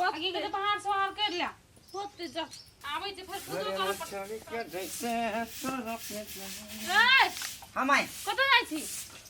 आगे के बाहर सवार कर लिया होते जा आवे जे फिर पूजो कर के जैसे ए हम आए कत जाई छी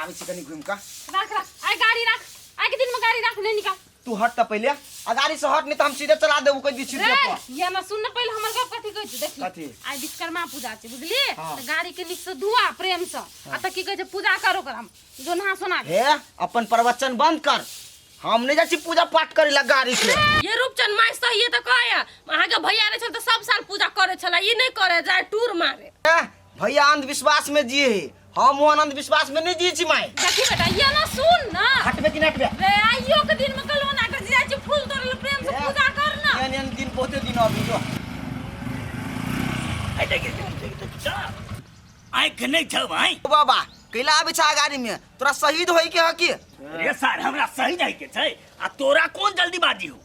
आवे छी कनी घूम का रख आई गाड़ी रख आई के दिन में गाड़ी रख ले निकाल तू हट त पहले आ गाड़ी से हट नहीं त हम सीधे चला देबो कोई दी सीधे पर ये ना सुन पहले हमर गप कथि कहै छी देखी कथि आई विश्वकर्मा पूजा छी बुझली हाँ। त गाड़ी के नीचे से धुआ प्रेम से आ त की कहै छै पूजा करो कर हम जो नहा सोना हे अपन प्रवचन बंद कर हम नहीं जाची पूजा पाठ करे ला गाड़ी से ये रूपचंद माई सही त कहया अहाँ के भैया रे छल त सब साल पूजा करे छला ई नहीं करे जाय टूर मारे भैया अंधविश्वास में जिए हम वो अंधविश्वास में नहीं जिए छी माई देखी बेटा ये ना सुन ना हटबे कि नहीं हटबे रे आइयो के दिन में कल ना कर जाय छी फूल तोड़ल प्रेम से पूजा कर ना यानी दिन बहुते दिन अभी जो आई के नहीं छ भाई बाबा कैला आबे छा गाड़ी में तोरा शहीद होई के हकी रे सर हमरा सही जाय के छै आ तोरा कौन जल्दीबाजी हो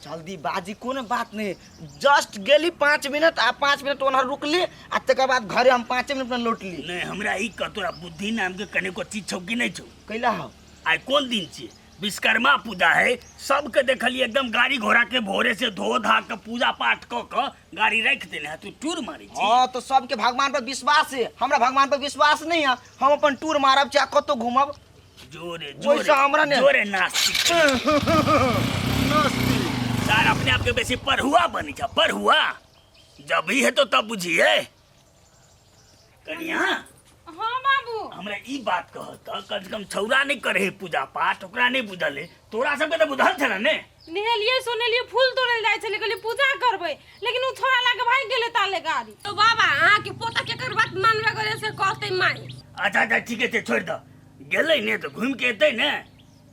जल्दीबाजी कोनो बात नहीं जस्ट गेली 5 मिनट आ 5 मिनट ओनहर रुकली आ तकर बाद घरे हम 5 मिनट में लौटली नहीं हमरा ई क तोरा बुद्धि नाम के कने को चीज छौ कि नहीं छौ कैला हो आई कौन दिन छी विश्वकर्मा पूजा है सबके देखली एकदम गाड़ी घोड़ा के भोरे से धो धा के पूजा पाठ क गाड़ी रख देने है तू टूर मारी छी हां तो सबके भगवान पर विश्वास है हमरा भगवान पर विश्वास नहीं है हम अपन टूर मारब चाहे कतो घूमब जोरे वैसे हमरा ने जोरे नास्तिक नास्तिक सर अपने आप के बेसी पढ़ुआ बनी छ पढ़ुआ जब ही है तो तब बुझिए कनिया हां बाबू हमरा ई बात कहत कम से कम छौरा नहीं करे पूजा पाठ ओकरा नहीं बुझल है तोरा सबके तो बुझल छला ने नेहलिए सोनेलिए फूल तोड़ल जाय छले कहली पूजा करबै लेकिन उ छोरा लागे भाग गेले ताले गाड़ी तो बाबा अहाँ के पोता के कर बात मानबे करे से कहते माई अच्छा अच्छा ठीक है छोड़ दो गेलै ने तो घूम के एतै ने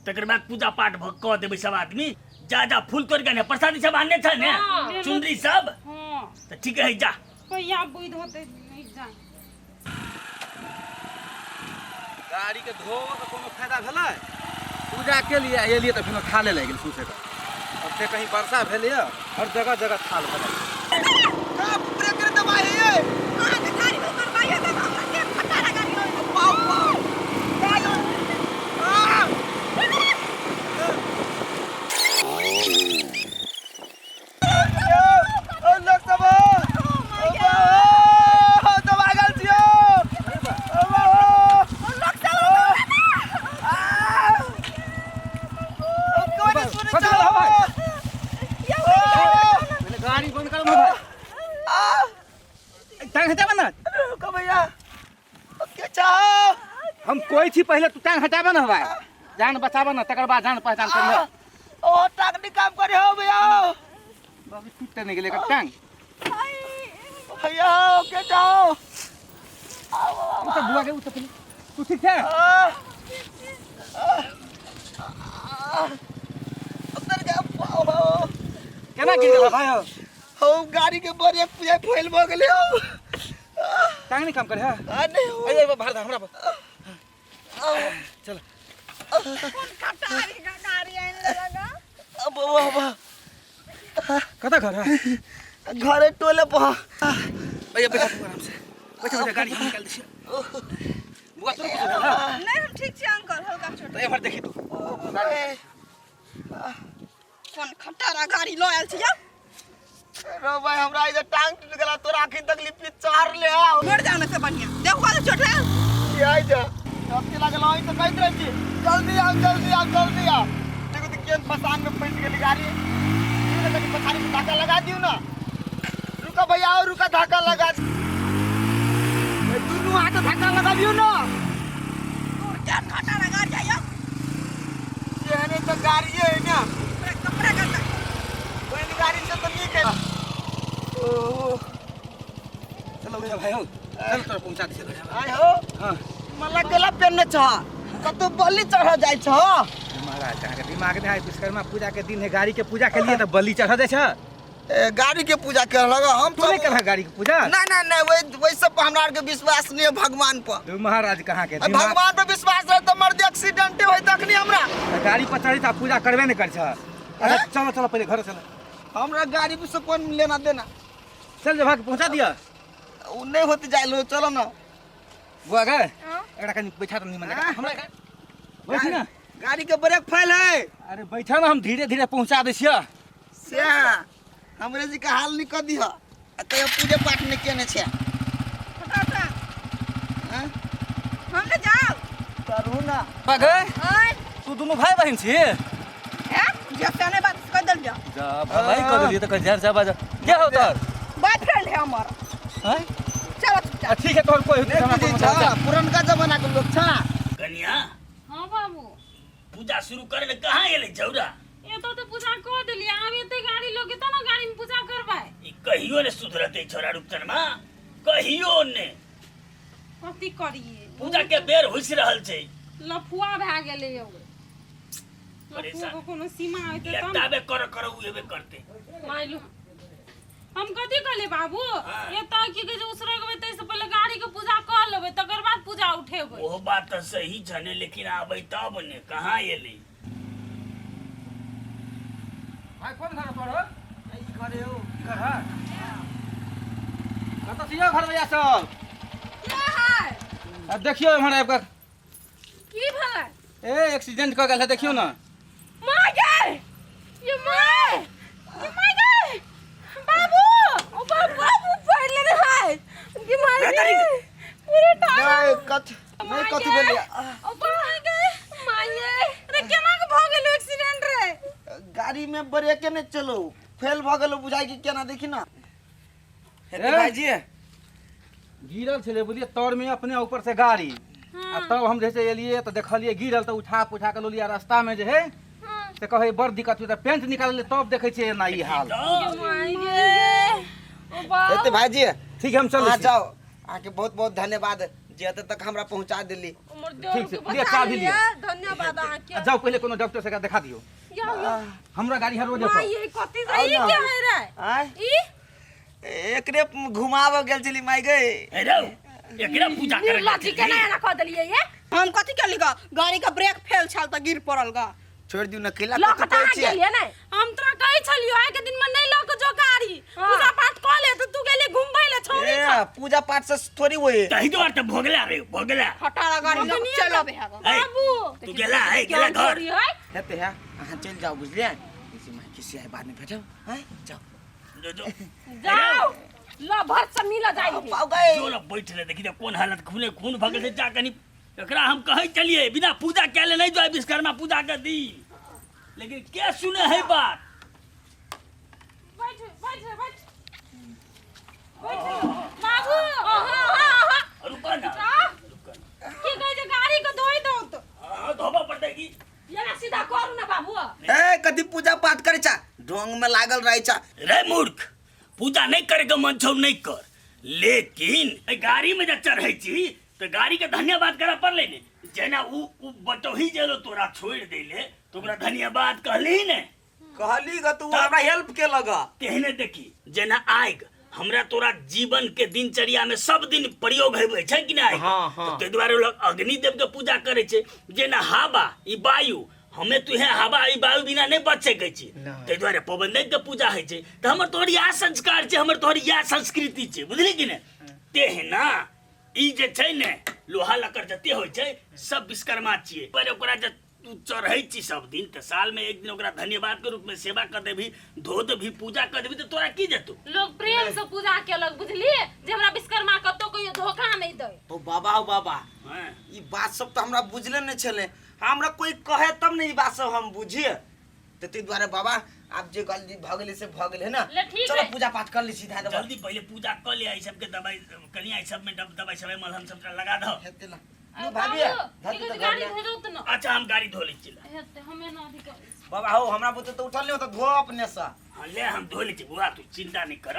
तकर बाद पूजा पाठ कह देबै सब आदमी जा जा फूल तोड़ के ने प्रसादी सब आने छ ने हाँ। चुनरी सब हां तो ठीक है जा भैया बुध होते नहीं जाए गाड़ी के धोबो के कोनो फायदा भेलै पूजा के लिए एलिए त फिर खाले लागि गेल सुसे के अब से कहीं वर्षा भेलै हर जगह जगह थाल भेलै का ब्रेक कर दबाई है अहाँ के गाड़ी में करवाइए त हमरा के खटारा गाड़ी लो पाऊ गाड़ी बंद कर भाई टांग हटाबे ना भैया क्या चाहो हम कोई थी पहले तू टांग हटाबे ना भाई जान बचाबे ना तकर बाद जान पहचान करिए ओ टांग काम करे हो भैया बाबू टूटते नहीं गेले का टांग भैया क्या चाहो उ तो बुआ के उ तो तू ठीक है अंदर का पाओ केना गिर गेल भाई हो हो गाड़ी के बड़े पूजा फैल भ गेले हो टांग नहीं काम करे है आ नहीं हो अरे बाहर दा हमरा पर चल खटारी का गाड़ी आने लगा अब बाबा कता घर है घरे टोले पर भैया बैठा तू आराम से बैठा गाड़ी हम निकाल दे बुआ तो नहीं हम ठीक छी अंकल हल्का छोड़ तो एक बार देखी तू कौन खटारा गाड़ी लो आयल छी जा रो भाई हमरा इधर टांग टूट गेला तोरा आखिन तक लिपि चार ले आओ मर जाना से बढ़िया देखो वाले छोटे ये आई जा अब के लागल आई तो कहत रही छी जल्दी आओ जल्दी आओ जल्दी आओ देखो तो केन फसान में फंस गेली गाड़ी ये लगी पछाड़ी में धक्का लगा दियो ना रुका भैया और रुका धक्का लगा दोनों हाथ धक्का लगा दियो ना क्या खटारा गाड़ी आया ये ने तो गाड़ी है ना कपड़ा का कोई गाड़ी से तो नहीं के ओ चलो मेरा भाई हो चल तोरा पहुंचा दे आय हो हां मला गेला पेन छ कतो बलि चढ़ जाय छ महाराज के दिमाग में है विश्वकर्मा पूजा के दिन है गाड़ी के पूजा के लिए तो बलि चढ़ा दे छ गाड़ी के पूजा कर लगा हम तू नहीं कर गाड़ी के पूजा ना ना ना वही सब पर हमरा के विश्वास नहीं है भगवान पर तू महाराज कहाँ के भगवान पर विश्वास रहे तो मर्द एक्सीडेंट होई तखनी हमरा गाड़ी पर चढ़ी था पूजा करबे नहीं कर छ अरे चलो चलो पहले घर चलो हमरा गाड़ी से कौन लेना देना चल जब भाग पहुंचा दिया उ नहीं होते जाइलो चलो ना बुआ गए एकरा कनी बैठा तो नहीं मन हमरा बैठी ना गाड़ी के ब्रेक फेल है अरे बैठा ना हम धीरे धीरे पहुंचा दे छिया से हमरे जी का हाल नहीं कर दिया तो पूजे पाठ नहीं केने छे हां हमने जाओ करू ना बगे ओए तू दोनों भाई बहन छी ए जे सने बात कर दल जा जा भाई कर लिए तो कर जा जा बाजा क्या होता बॉयफ्रेंड है हमारा हैं चलो चुपचाप ठीक है तोर कोई नहीं बुझी छा पुरनका जमाना के लोग छा कन्या हाँ बाबू पूजा शुरू करे ले कहाँ एले जौरा ये तो पूजा कर दिलिए अब एते गाड़ी लोगे तो ना गाड़ी में पूजा करबाए ई कहियो ने सुधरते छोरा रूपचन मां कहियो ने कथी करिए पूजा के बेर होइस रहल छै लफुआ भए गेले एगो परेशान। लफुआ को कोनो सीमा होते तब लेताबे कर उहेबे करते माइलू हम कथी कहले बाबू हाँ। ये तो की के जो उसरगबे तै से पहले गाड़ी के पूजा कर लेबे तकर बाद पूजा उठेबे वो बात तो सही छने लेकिन आबै तब ने कहाँ एले भाई कौन घर तोर ई घरे हो घर है कत छियो घर भैया सब के है अब देखियो हमरा आपका की भला ए एक्सीडेंट कर गेल है देखियो ना माय गे ये माय गे बाबू ओ बाबू पड़ ले है कि माय गे पूरे नहीं कथ नहीं कथी भेले ओ माय गे रे केना के भ गेल एक्सीडेंट रे गाड़ी में ब्रेक नहीं चलो फेल भ गेलो बुझाई कि केना देखी ना ए भाईजी गिरल छले बोलिए तौर में अपने ऊपर से गाड़ी आ तब हम जैसे एलिए तो देखलिए गिरल तो उठा पुठा के लोलिया रास्ता में जे है से कहे बड़ दिक्कत हुई पेंट निकाल ले तब देखे छे ना ई हाल माय गे ओ बाबू एते भाईजी ठीक है हम चल आ जाओ आके बहुत बहुत धन्यवाद जेते तक हमरा पहुंचा दिली हमर ठीक देव से लिए चाबी लिए धन्यवाद आके जाओ पहले कोनो डॉक्टर से दिखा दियो हमरा गाड़ी हर रोज माय ये कथि से ई क्या है रे आय ई एकरे घुमाव गेल छली माई गए ए रौ एकरा पूजा करे लॉजिक के ना कह देलिए ये हम कथि के लिगा गाड़ी का ब्रेक फेल छल त गिर पड़ल गा छोड़ दियो ना केला लॉक तो हटा कहै छियै गेलिए नै हम तोरा कहै छलियो आइ के दिन में नहीं लक जो गाड़ी पूजा पाठ कर ले तो तू गेली घुमबै ले छोड़ी ए पूजा पाठ से थोड़ी होई तही द्वार तो भोगला रे भोगला हटाला गाड़ी लॉक चलो बे ए, बाबू तू गेला है गेला घर हेते है अहाँ चल जाओ बुझलिए इसी माई किसी आए बाद में भेटो हैं जाओ जो जो जाओ ला भर से मिल जाई पाओ गए जो ना बैठ ले देखी कौन हालत खूने खून भगल से जा कनी एकरा हम कहै चलिए बिना पूजा कैले नहीं जो विश्वकर्मा पूजा कर दी लेकिन क्या सुने है बात बैठ बैठ बैठ बाबू रुका ना की कहै जे गाड़ी के धोई दो तो हाँ धोबा पड़ता की ये ना सीधा करू ना बाबू ए कथी पूजा पाठ करे छा ढोंग में लागल रहे छा रे मूर्ख पूजा नहीं करे के मन छौ नहीं कर लेकिन ए गाड़ी में जब चढ़ै छी तो गाड़ी के धन्यवाद करा पड़ले ने जेना उ बटोही जेलो तोरा छोड़ देले तो ओकरा धन्यवाद कहली ने कहली ग तू हमरा हेल्प के लगा तेहने देखी जेना आइग हमरा तोरा जीवन के दिनचर्या में सब दिन प्रयोग होवे छै कि नहीं हाँ, हाँ। तो ते द्वारे लोग अग्निदेव के पूजा करे छै जेना हवा ई वायु हमें तुहे हवा ई वायु बिना नहीं बच सकै छी ते द्वारे पवनदेव के पूजा है छै त हमर तोहर या संस्कार छै हमर तोहर या संस्कृति छै बुझली कि ने तेहना ई जे छै ने लोहा लकड़ जते होइ छै सब विश्वकर्मा छियै पर ओकरा जे तू चढ़ै छी सब दिन त साल में एक दिन ओकरा धन्यवाद के रूप में सेवा कर देबी धो देबी पूजा कर देबी त तोरा की जेतौ लोग प्रेम से पूजा केलक बुझलिए जे हमरा विश्वकर्मा कतो कोई धोखा नहीं दे ओ बाबा हैं ई बात सब तो हमरा बुझले नहीं छले हमरा कोई कहे तब नहीं ई बात सब हम बुझिए तो ते द्वारे बाबा आप जे गलती भगले से भगले है ना ले ठीक चलो है। पूजा पाठ कर ली सीधा दबा जल्दी पहले पूजा कर लिया ई सब के दवाई कनिया ई सब में दवाई सब मलहम सब लगा दो हेते ना नो भाभी धरती तो गाड़ी घर धो दो तो ना अच्छा हम गाड़ी धो ली चिल्ला हेते हमें ना अधिकार बाबा हो हमरा बुते तो उठल नहीं हो तो धो अपने से हाँ ले हम धो ली बुआ तू चिंता नहीं कर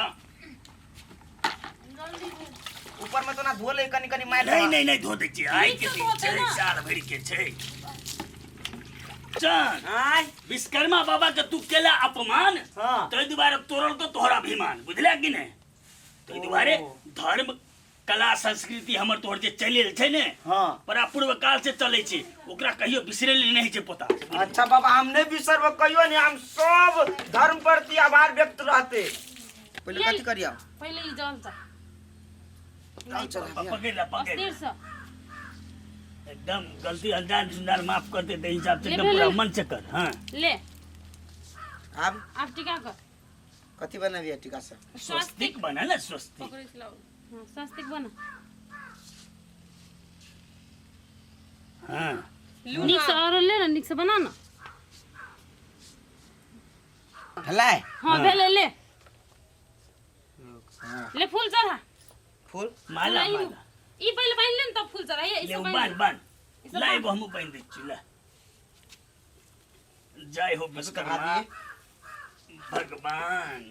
जल्दी धो। ऊपर में तो ना धो ले कनी कनी मार नहीं धो दे छी आई के नीचे दिन धोते छै ना। साल भर के छै चल आय विश्वकर्मा बाबा के तू केला अपमान हां तै दुआरे तोरल तो तोहरा अभिमान बुझला कि नहीं तै दुआरे धर्म कला संस्कृति हमर तोहर जे चलिल छै ने हां परापूर्व काल से चले छै ओकरा कहियो बिसरेल नहीं छै पोता अच्छा बाबा हमने भी सर्व कहियो नहीं हम सब धर्म प्रति आभार व्यक्त रहते पहले कथी करिया पहले ई जल जा चल पकड़ ला पकड़ अस्थिर से एकदम गलती अनजान सुंदर माफ करते ते हिसाब से ले, एकदम ले, पूरा ले। मन से कर हाँ ले अब टीका कर कथी बनाबिया टीका से स्वस्तिक बना ना स्वस्तिक पकड़ी से लाओ। हाँ स्वस्तिक बना हाँ निक से और ले ना निक से बना ना हलाए हाँ भेले ले ले फूल चढ़ा फूल माला चढ़ाई माला ई पहले पहन ले तब फूल चढ़ा ये ले सब बान बान ई सब ला बान। एगो हमू पहन दे छी ला जय हो विश्वकर्मा भगवान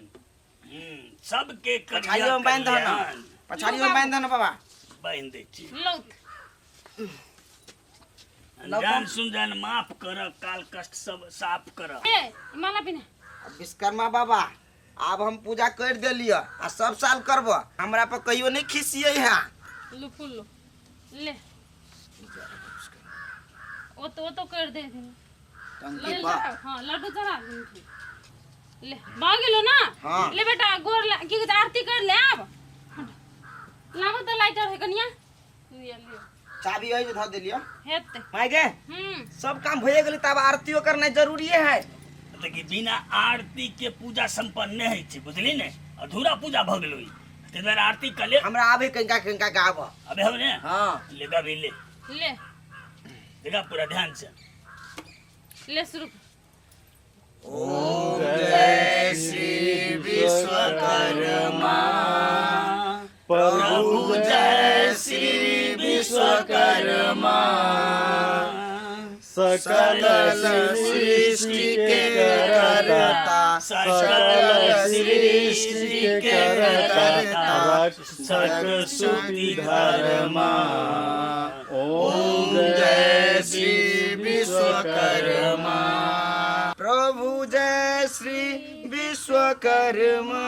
सबके पछाड़ियों में बांध दो ना पछाड़ियों में बांध दो ना बाबा बांध दे छी लौट अनजान सुनजान माफ कर काल कष्ट सब साफ कर ए माला पिना विश्वकर्मा बाबा अब हम पूजा कर देलिए आ सब साल करब हमरा पर कहियो नहीं खिसिये है लो फूल लो ले वो तो कर दे टंकी ले पर हाँ लड्डू चढ़ा ले भाग लो ना हाँ। ले बेटा गोर की कहते आरती कर ले अब लाबो तो लाइटर है कनिया ले ले चाबी है जो धो देलिए हेते माय गे सब काम भइए गेली तब आरतीओ करना जरूरी है लेकिन बिना आरती के पूजा संपन्न नहीं है छे बुझली ने अधूरा पूजा भ गेलो ते द्वारा आरती कर ले हमरा आवे कनिका गाव अबे हम ने हां लेगा भी ले ले देखा पूरा ध्यान से ले शुरू ओम जय श्री विश्वकर्मा प्रभु जय श्री विश्वकर्मा सकल सृष्टि के करता सकल सृष्टि के करता रक्षक सुति धर्मा ओम जय श्री विश्वकर्मा प्रभु जय श्री विश्वकर्मा